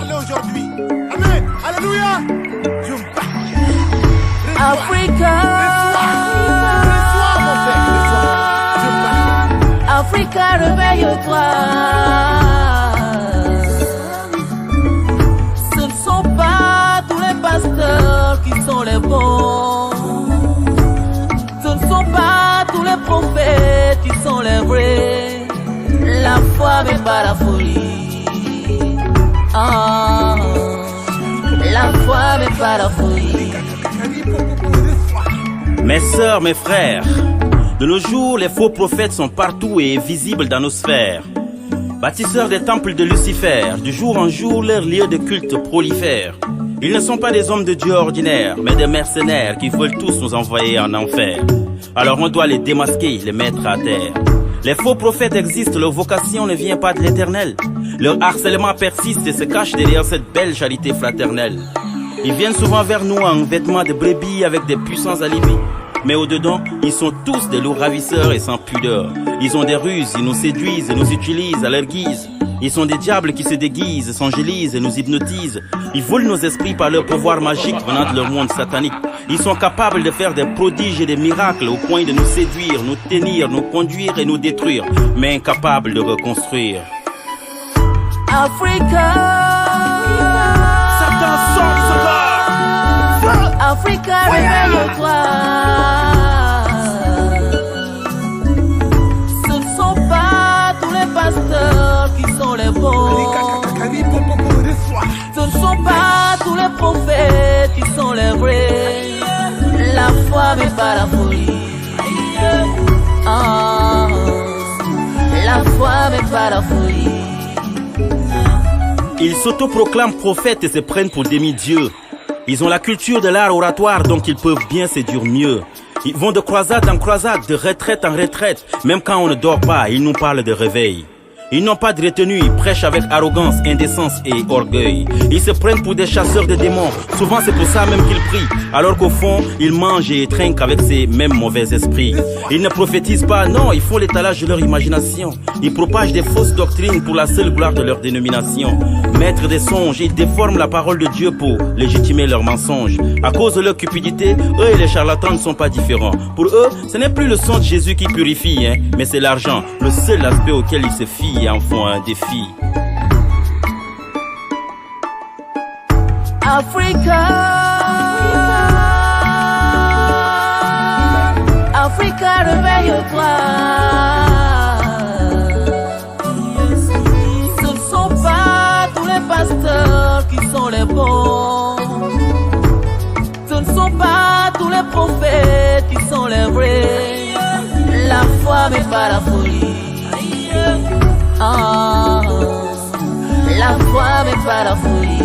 parler aujourd'hui. Amen. Alléluia. Africa. Reçois, mon frère. Reçois. Africa, réveille-toi. Ce ne sont pas tous les pasteurs qui sont les bons. Ce ne sont pas tous les prophètes qui sont les vrais. La foi mais pas la folie. Ah, la foi mais pas la folie. Mes sœurs, mes frères, de nos jours, les faux prophètes sont partout et visibles dans nos sphères. Bâtisseurs des temples de Lucifer, du jour en jour, leurs lieux de culte prolifèrent. Ils ne sont pas des hommes de Dieu ordinaires, mais des mercenaires qui veulent tous nous envoyer en enfer. Alors on doit les démasquer, les mettre à terre. Les faux prophètes existent, leur vocation ne vient pas de l'éternel. Leur harcèlement persiste et se cache derrière cette belle charité fraternelle. Ils viennent souvent vers nous en vêtements de brebis avec des puissants alibis. Mais au-dedans, ils sont tous des loups ravisseurs et sans pudeur. Ils ont des ruses, ils nous séduisent et nous utilisent à leur guise. Ils sont des diables qui se déguisent, s'angélisent et nous hypnotisent. Ils volent nos esprits par leur pouvoir magique venant de leur monde satanique. Ils sont capables de faire des prodiges et des miracles au point de nous séduire, nous tenir, nous conduire et nous détruire, mais incapables de reconstruire. Africa. Satan sort de ce corps. Africa, réveille-toi. Ce ne sont pas tous les pasteurs qui sont les bons. Ce ne sont pas tous les prophètes qui sont les vrais. La foi mais pas la folie. Ah, la foi mais pas la folie. Ils s'autoproclament prophètes et se prennent pour demi-dieux. Ils ont la culture de l'art oratoire, donc ils peuvent bien séduire mieux. Ils vont de croisade en croisade, de retraite en retraite. Même quand on ne dort pas, ils nous parlent de réveil. Ils n'ont pas de retenue, ils prêchent avec arrogance, indécence et orgueil. Ils se prennent pour des chasseurs de démons. Souvent c'est pour ça même qu'ils prient. Alors qu'au fond, ils mangent et trinquent avec ces mêmes mauvais esprits. Ils ne prophétisent pas, non, ils font l'étalage de leur imagination. Ils propagent des fausses doctrines pour la seule gloire de leur dénomination. Maîtres des songes, ils déforment la parole de Dieu pour légitimer leurs mensonges. À cause de leur cupidité, eux et les charlatans ne sont pas différents. Pour eux, ce n'est plus le sang de Jésus qui purifie, mais c'est l'argent, le seul aspect auquel ils se fient et en font un défi. Africa. Africa, réveille-toi. Ce ne sont pas tous les pasteurs qui sont les bons. Ce ne sont pas tous les prophètes qui sont les vrais. La foi mais pas la folie. Ah, la foi mais pas la folie.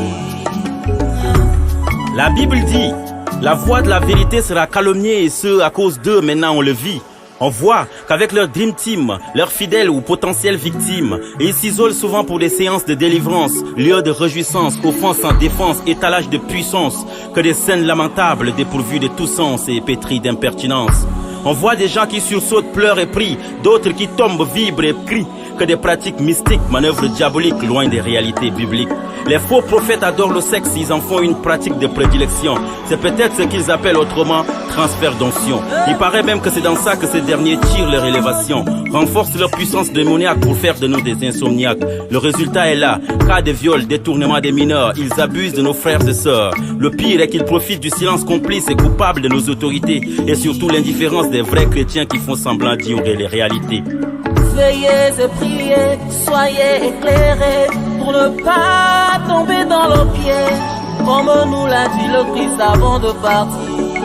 La Bible dit, la voix de la vérité sera calomniée et ce à cause d'eux maintenant on le vit. On voit qu'avec leur dream team, leurs fidèles ou potentielles victimes, ils s'isolent souvent pour des séances de délivrance, lieux de réjouissance, offense en défense, étalage de puissance, que des scènes lamentables dépourvues de tout sens et pétries d'impertinence. On voit des gens qui sursautent, pleurent et prient, d'autres qui tombent, vibrent et crient, que des pratiques mystiques, manœuvres diaboliques loin des réalités bibliques. Les faux prophètes adorent le sexe, ils en font une pratique de prédilection. C'est peut-être ce qu'ils appellent autrement transfert d'onction. Il paraît même que c'est dans ça que ces derniers tirent leur élévation, renforcent leur puissance démoniaque pour faire de nous des insomniaques. Le résultat est là, cas de viol, détournement des mineurs, ils abusent de nos frères et sœurs. Le pire est qu'ils profitent du silence complice et coupable de nos autorités et surtout l'indifférence des vrais chrétiens qui font semblant d'ignorer les réalités. Veillez et priez, soyez éclairés pour ne pas tomber dans le piège, comme nous l'a dit le Christ avant de partir.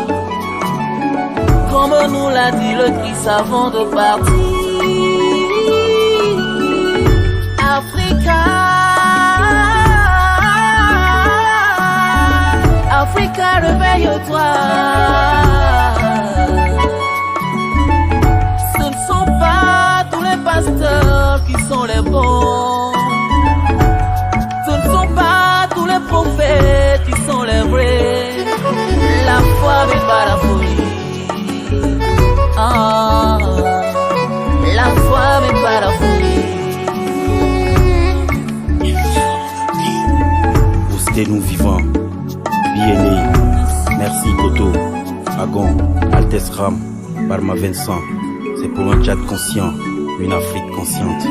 Comme nous l'a dit le Christ avant de partir. Africa, Africa, réveille-toi. Ce ne sont pas tous les pasteurs qui sont les bons. Ce ne sont pas tous les prophètes qui sont les vrais. La foi mais pas la folie. Ah, la foi mais pas la folie. gardez-nous vivants. Bien-aimés, merci Koto, Agon, Altesse Ram, Barma Vincent. C'est pour un Tchad conscient, une Afrique consciente.